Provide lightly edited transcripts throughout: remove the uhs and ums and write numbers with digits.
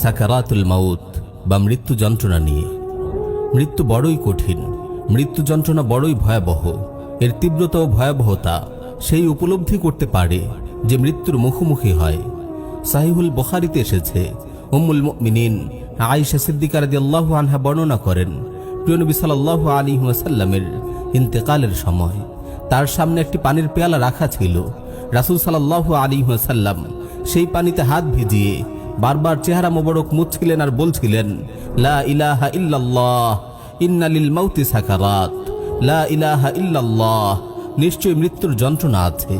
সাকারাতুল মাউত বা মৃত্যু যন্ত্রণা নিয়ে। মৃত্যু বড়ই কঠিন, মৃত্যু যন্ত্রণা বড়ই ভয়াবহ। এর তীব্রতা ও ভয়াবহতা সেই উপলব্ধি করতে পারে যে মৃত্যুর মুখোমুখি হয়। সাহিহুল বুখারীতে এসেছে, উম্মুল মুমিনিন আয়েশা সিদ্দিকা রাদিয়াল্লাহু আনহা বর্ণনা করেন, প্রিয় নবী সাল্লাল্লাহু আলাইহি ওয়াসাল্লামের ইন্তেকালের সময় তার সামনে একটি পানির পেয়ালা রাখা ছিল। রাসূল সাল্লাল্লাহু আলাইহি ওয়াসাল্লাম সেই পানিতে হাত ভিজিয়ে বারবার চেহারা মোবারক মুছছিলেন আর বলছিলেন, লা ইলাহা ইল্লাল্লাহ ইন্না লিল মাউতি সাকারাত, লা ইলাহা ইল্লাল্লাহ, নিশ্চয়ই মৃত্যুর যন্ত্রণা আছে।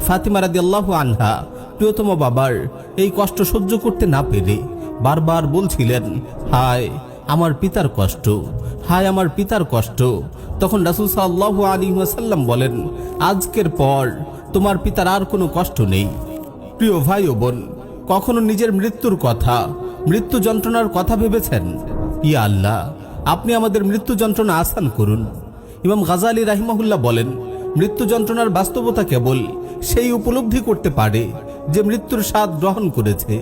ফাতিমা রাদিয়াল্লাহু আনহা প্রিয়তম বাবার এই কষ্ট সহ্য করতে না পেরে বারবার বলছিলেন, হায় আমার পিতার কষ্ট, হায় আমার পিতার কষ্ট। তখন রাসূল সাল্লাল্লাহু আলাইহি ওয়াসাল্লাম বলেন, আজকের পর তোমার পিতার আর কোনো কষ্ট নেই। প্রিয় ভাই ও বোন, কখনো নিজের মৃত্যুর কথা, মৃত্যু যন্ত্রণার কথা ভেবেছেন? ইয়া আল্লাহ, আপনি আমাদের মৃত্যু যন্ত্রণা আসান করুন। ইমাম গাজালি রাহিমাহুল্লাহ বলেন, মৃত্যু যন্ত্রণার বাস্তবতা কেবল সেই উপলব্ধি করতে পারে যে মৃত্যুর স্বাদ গ্রহণ করেছে।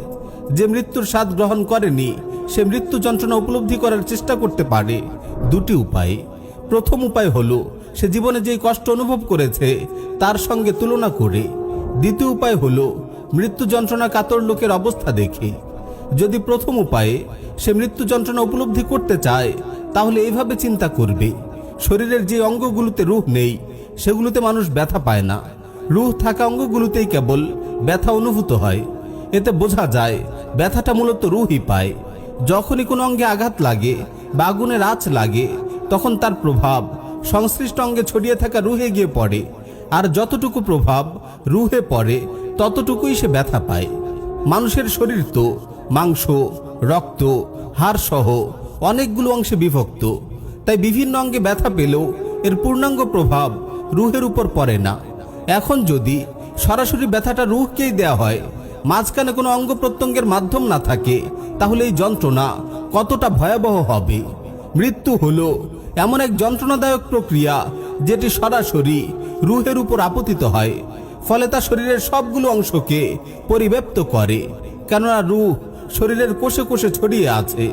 যে মৃত্যুর স্বাদ গ্রহণ করেনি সে মৃত্যু যন্ত্রণা উপলব্ধি করার চেষ্টা করতে পারে দুটি উপায়ে। প্রথম উপায় হলো সে জীবনে যেই কষ্ট অনুভব করেছে তার সঙ্গে তুলনা করে। দ্বিতীয় উপায় হলো মৃত্যু যন্ত্রণা কাতর লোকের অবস্থা দেখে। যদি প্রথম উপায়ে সে মৃত্যু যন্ত্রণা উপলব্ধি করতে চায় তাহলে এইভাবে চিন্তা করবে, শরীরের যে অঙ্গগুলোতে রূহ নেই সেগুলোতে মানুষ ব্যথা পায় না, রূহ থাকা অঙ্গগুলোতেই কেবল ব্যথা অনুভূত হয়। এতে বোঝা যায় ব্যথাটা মূলত রূহই পায়। যখনই কোনো অঙ্গে আঘাত লাগে বা আগুনের আঁচ লাগে তখন তার প্রভাব সংশ্লিষ্ট অঙ্গে ছড়িয়ে থাকা রূহে গিয়ে পড়ে, আর যতটুকু প্রভাব রূহে পড়ে ততটুকুই সে ব্যথা পায়। মানুষের শরীর তো মাংস, রক্ত, হাড় সহ অনেকগুলো অংশে বিভক্ত, তাই বিভিন্ন অঙ্গে ব্যথা পেলেও এর পূর্ণাঙ্গ প্রভাব রূহের উপর পড়ে না। এখন যদি সরাসরি ব্যথাটা রূহকেই দেয়া হয়, মাঝখানে কোনো অঙ্গ প্রত্যঙ্গের মাধ্যম না থাকে, তাহলে এই যন্ত্রণা কতটা ভয়াবহ হবে। মৃত্যু হলো এমন এক যন্ত্রণাদায়ক প্রক্রিয়া যেটি সরাসরি রূহের উপর আপতিত হয়, ফলে তা শরীরের সবগুলো অংশকে পরিব্যাপ্ত করে। কেননা রূহ শরীরের কোষে কোষে ছড়িয়ে আছে,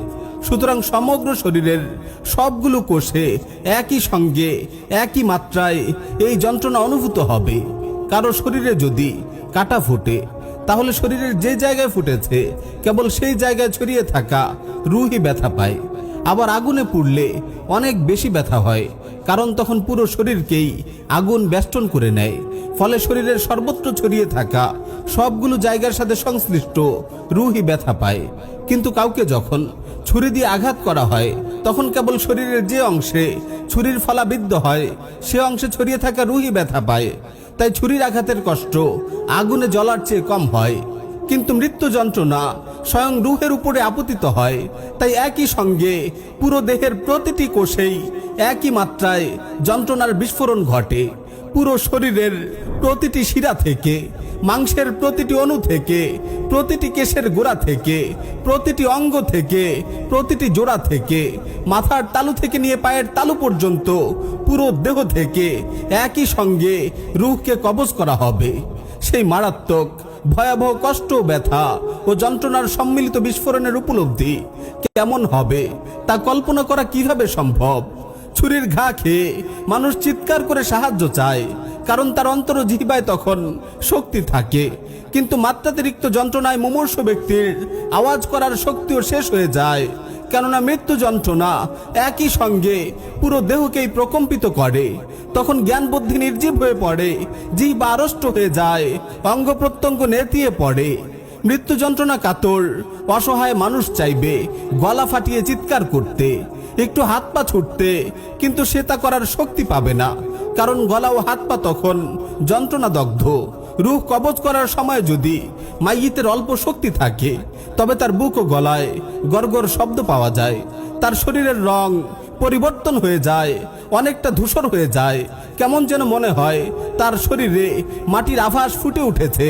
সুতরাং সমগ্র শরীরের সবগুলো কোষে একই সঙ্গে একই মাত্রায় এই যন্ত্রণা অনুভূত হবে। কারো শরীরে যদি কাটা ফুটে তাহলে শরীরের যে জায়গায় ফুটেছে কেবল সেই জায়গায় ছড়িয়ে থাকা রূহই ব্যথা পায়। আবার আগুনে পুড়লে অনেক বেশি ব্যথা হয়, কারণ তখন পুরো শরীরকেই আগুন বেষ্টন করে নেয়, ফলে শরীরের সর্বত্র ছড়িয়ে থাকা সবগুলো জায়গার সাথে সংশ্লিষ্ট রূহই ব্যথা পায়। কিন্তু কাউকে যখন ছুরি দিয়ে আঘাত করা হয় তখন কেবল শরীরের যে অংশে ছুরির ফলা বিদ্ধ হয় সে অংশে ছড়িয়ে থাকা রূহই ব্যথা পায়। তাই ছুরির আঘাতের কষ্ট আগুনে জ্বলার চেয়ে কম হয়। কিন্তু মৃত্যু যন্ত্রণা স্বয়ং রূহের উপরে আপতিত হয়, তাই একই সঙ্গে পুরো দেহের প্রতিটি কোষেই একই মাত্রায় যন্ত্রণার বিস্ফোরণ ঘটে। পুরো শরীরের প্রতিটি শিরা থেকে, মাংসের প্রতিটি অণু থেকে, প্রতিটি কেশের গোড়া থেকে, প্রতিটি অঙ্গ থেকে, প্রতিটি জোড়া থেকে, মাথার তালু থেকে নিয়ে পায়ের তালু পর্যন্ত পুরো দেহ থেকে একই সঙ্গে রূহকে কবজ করা হবে। সেই মারাত্মক ভয়াবহ কষ্ট, ব্যথা ও যন্ত্রণার সম্মিলিত বিস্ফোরণের উপলব্ধি কেমন হবে তা কল্পনা করা কিভাবে সম্ভব? ছুরির ঘা খেয়ে মানুষ চিৎকার করে সাহায্য চায়, কারণ তার অন্তর জিহ্বায় তখন শক্তি থাকে। কিন্তু মাত্রাতিরিক্ত যন্ত্রণায় মুমূর্ষু ব্যক্তির আওয়াজ করার শক্তিও শেষ হয়ে যায়, কেননা মৃত্যু যন্ত্রণা একই সঙ্গে পুরো দেহকেই প্রকম্পিত করে। তখন জ্ঞান বুদ্ধি নির্জীব হয়ে পড়ে, জিহ্বা আড়ষ্ট হয়ে যায়, অঙ্গ প্রত্যঙ্গ নেতিয়ে পড়ে। মৃত্যু যন্ত্রণা কাতর অসহায় মানুষ চাইবে গলা ফাটিয়ে চিৎকার করতে, একটু হাত পা ছুটতে, কিন্তু সে তা করার শক্তি পাবে না, কারণ গলা ও হাত পা তখন যন্ত্রণা দগ্ধ। রূহ কবজ করার সময় যদি মাইয়িতের অল্প শক্তি থাকে তবে তার বুক ও গলায় গড়গড় শব্দ পাওয়া যায়, তার শরীরের রং পরিবর্তন হয়ে যায়, অনেকটা ধূসর হয়ে যায়, কেমন যেন মনে হয় তার শরীরে মাটির আভাস ফুটে উঠেছে,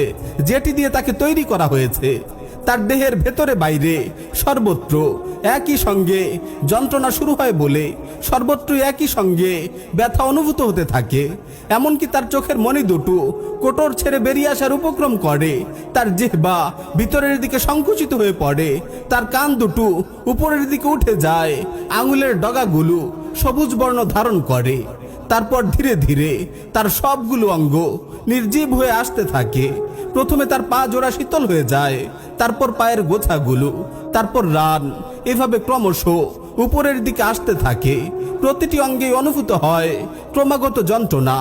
যেটি দিয়ে তাকে তৈরি করা হয়েছে। তার দেহের ভেতরে বাইরে সর্বত্র একই সঙ্গে যন্ত্রণা শুরু হয় বলে সর্বত্রই একই সঙ্গে ব্যথা অনুভূত হতে থাকে। এমনকি তার চোখের মণি দুটো কোটর ছেড়ে বেরিয়ে আসার উপক্রম করে, তার জিহ্বা ভিতরের দিকে সংকুচিত হয়ে পড়ে, তার কান দুটো উপরের দিকে উঠে যায়, আঙুলের ডগাগুলো সবুজ বর্ণ ধারণ করে। তারপর ধীরে ধীরে তার সবগুলো অঙ্গ নির্জীব হয়ে আসতে থাকে। প্রথমে তার পা জোড়া শীতল হয়ে যায়, তারপর পায়ের গোছাগুলো, তারপর রান, এভাবে ক্রমশ উপরের দিকে আসতে থাকে। প্রতিটি অঙ্গে অনুভূত হয় ক্রমাগত যন্ত্রণা।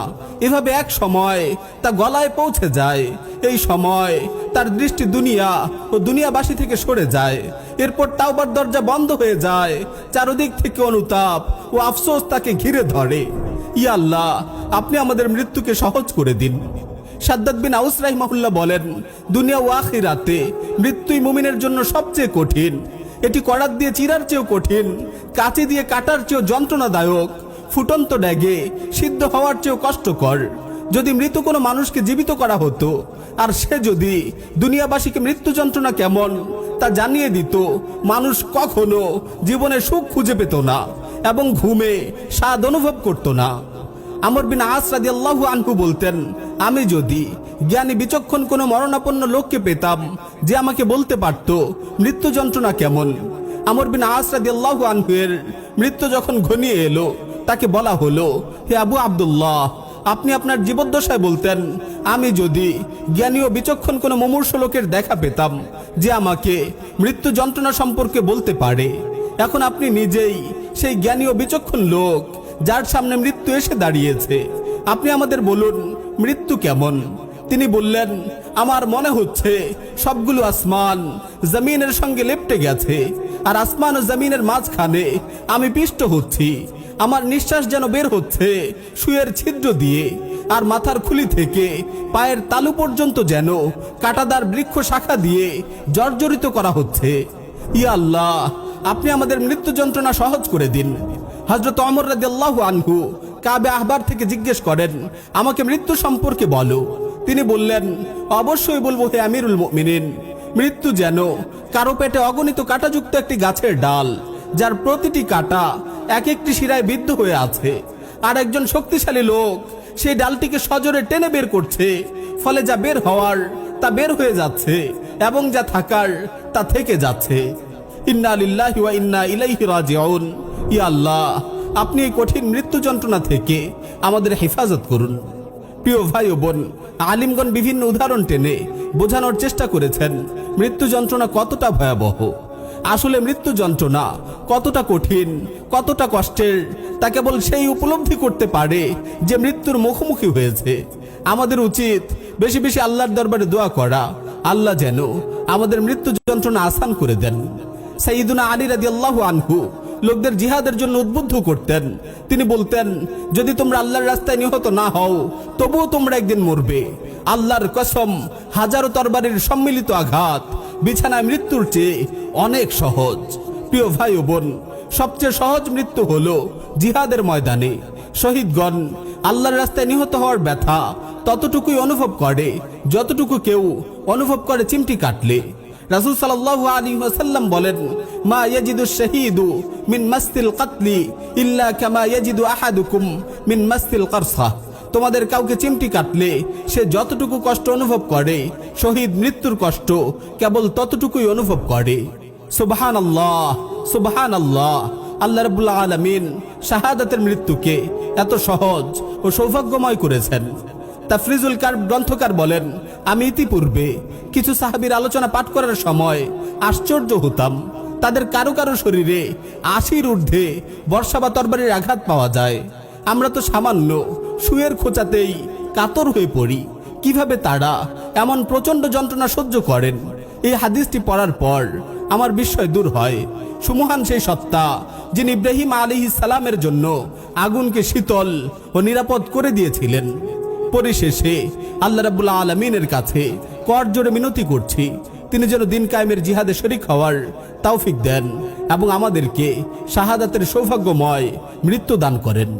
এভাবে এক সময় তা গলায় পৌঁছে যায়। এই সময় তার দৃষ্টি দুনিয়া ও দুনিয়াবাসী থেকে সরে যায়। এরপর তাওবার দরজা বন্ধ হয়ে যায়। চারদিক থেকে অনুতাপ ও আফসোস তাকে ঘিরে ধরে। ইয়া আল্লাহ, আপনি আমাদের মৃত্যুকে সহজ করে দিন। সাদ্দাদ বিন আউস রাহিমাহুল্লাহ বলেন, দুনিয়া ও আখিরাতে মৃত্যুই মুমিনের জন্য সবচেয়ে কঠিন। এটি করাত দিয়ে চিরার চেয়েও কঠিন, কাঁচি দিয়ে কাটার চেয়েও যন্ত্রণাদায়ক, ফুটন্ত ড্যাগে সিদ্ধ হওয়ার চেয়েও কষ্টকর। যদি মৃত কোনো মানুষকে জীবিত করা হতো আর সে যদি দুনিয়াবাসীকে মৃত্যু যন্ত্রণা কেমন তা জানিয়ে দিত, মানুষ কখনো জীবনে সুখ খুঁজে পেত না এবং ঘুমে স্বাদ অনুভব করত না। আমর বিন আস রাদিয়াল্লাহু আনহু বলতেন, আমি যদি জ্ঞানী বিচক্ষণ কোনো মরণাপন্ন লোককে পেতাম যে আমাকে বলতে পারত মৃত্যু যন্ত্রণা কেমন। আমর বিন আস রাদিয়াল্লাহু আনহু এর মৃত্যু যখন ঘনিয়ে এলো, তাকে বলা হলো, হে আবু আব্দুল্লাহ, আপনি আপনার জীবদ্দশায় বলতেন, আমি যদি জ্ঞানী ও বিচক্ষণ কোনো মুমূর্ষু লোকের দেখা পেতাম যে আমাকে মৃত্যু যন্ত্রণা সম্পর্কে বলতে পারে। এখন আপনি নিজেই সেই জ্ঞানী ও বিচক্ষণ লোক যার সামনে মৃত্যু এসে দাঁড়িয়েছে। আপনি আমাদের বলুন মৃত্যু কেমন। তিনি বললেন, আমার মনে হচ্ছে সবগুলো আসমান জমিনের সঙ্গে লেপ্টে গেছে, আর আসমান ও জমিনের মাঝখানে আমি পিষ্ট হচ্ছি। আমার নিঃশ্বাস যেন বের হচ্ছে সুয়ের ছিদ্র দিয়ে, আর মাথার খুলি থেকে পায়ের তালু পর্যন্ত যেন কাঁটাদার বৃক্ষ শাখা দিয়ে জর্জরিত করা হচ্ছে। ইয়া আল্লাহ, আপনি আমাদের মৃত্যু যন্ত্রণা সহজ করে দিন। হযরত ওমর রাদিয়াল্লাহু আনহু কাবে আহবার থেকে জিজ্ঞেস করেন, আমাকে মৃত্যু সম্পর্কে বলো। তিনি বললেন, অবশ্যই বলবো হে আমিরুল মুমিনিন। মৃত্যু যেন কারো পেটে অগণিত কাঁটাযুক্ত একটি গাছের ডাল, যার প্রতিটি কাঁটা এক একটি শিরায় বিদ্ধ হয়ে আছে, আর একজন শক্তিশালী লোক সেই ডালটিকে সজোরে টেনে বের করছে। ফলে যা বের হওয়ার তা বের হয়ে যাচ্ছে এবং যা থাকার তা থেকে যাচ্ছে। ইন্না লিল্লাহি ওয়া ইন্না ইলাইহি রাজিউন। ইয়া আল্লাহ, আপনি এই কঠিন মৃত্যু যন্ত্রণা থেকে আমাদের হেফাজত করুন। প্রিয় ভাই ও বোন, আলিমগণ বিভিন্ন উদাহরণ টেনে বোঝানোর চেষ্টা করেছেন মৃত্যু যন্ত্রণা কতটা ভয়াবহ। আসলে মৃত্যু যন্ত্রণা কতটা কঠিন, কতটা কষ্টের তা কেবল সেই উপলব্ধি করতে পারে যে মৃত্যুর মুখোমুখি হয়েছে। আমাদের উচিত বেশি বেশি আল্লাহর দরবারে দোয়া করা, আল্লাহ যেন আমাদের মৃত্যু যন্ত্রণা আসান করে দেন। সাইয়্যিদুনা আলী রাদিয়াল্লাহু আনহু লোকদের জিহাদের জন্য উদ্বুদ্ধ করতেন। তিনি বলতেন, যদি তোমরা আল্লাহর রাস্তায় নিহত না হও তবুও তোমরা একদিন মরবে। আল্লাহর কসম, হাজারো তরবারির সম্মিলিত আঘাত বিছানায় মৃত্যুর চেয়ে অনেক সহজ। প্রিয় ভাই ও বোন, সবচেয়ে সহজ মৃত্যু হলো জিহাদের ময়দানে। শহীদগণ আল্লাহর রাস্তায় নিহত হওয়ার ব্যথা ততটুকুই অনুভব করে যতটুকু কেউ অনুভব করে চিমটি কাটলে। রাসূল সাল্লাল্লাহু আলাইহি ওয়াসাল্লাম বলেন, মা ইয়াজিদু শাহীদু মিন মাসতিল কাতলি ইল্লা কামা ইয়াজিদু আহাদুকুম মিন মাসতিল কারসা। তোমাদের কাউকে চিমটি কাটলে সে যতটুকু কষ্ট অনুভব করে, শহীদ মৃত্যুর কষ্ট কেবল ততটুকুই অনুভব করে। সুবহানাল্লাহ, সুবহানাল্লাহ। আল্লাহ রাব্বুল আলামিন শাহাদাতের মৃত্যুকে এত সহজ ও সৌভাগ্যময় করেছেন। তাফরিজুল কারব গ্রন্থকার বলেন, আমি ইতিপূর্বে কিছু সাহাবীর আলোচনা পাঠ করার সময় আশ্চর্য হতাম। তাদের কারো কারো শরীরে ৮০-র ঊর্ধ্বে বর্ষা বা তরবারির আঘাত পাওয়া যায়। আমরা তো সামান্য সুয়ের খোঁচাতেই কাতর হয়ে পড়ি। কিভাবে তারা এমন প্রচন্ড যন্ত্রণা সহ্য করেন? এই হাদিসটি পড়ার পর আমার বিস্ময় দূর হয়। সুমহান সেই সত্তা যিনি ইব্রাহিম আলাইহিস সালামের জন্য আগুনকে শীতল ও নিরাপদ করে দিয়েছিলেন। পরিশেষে আল্লাহ রাব্বুল আলামিনের কাছে করজোড়ে মিনতি করছি, তিনি যেন দিন কায়েমের জিহাদে শরীক হওয়ার তৌফিক দেন এবং আমাদেরকে শাহাদাতের সৌভাগ্যময় মৃত্যু দান করেন।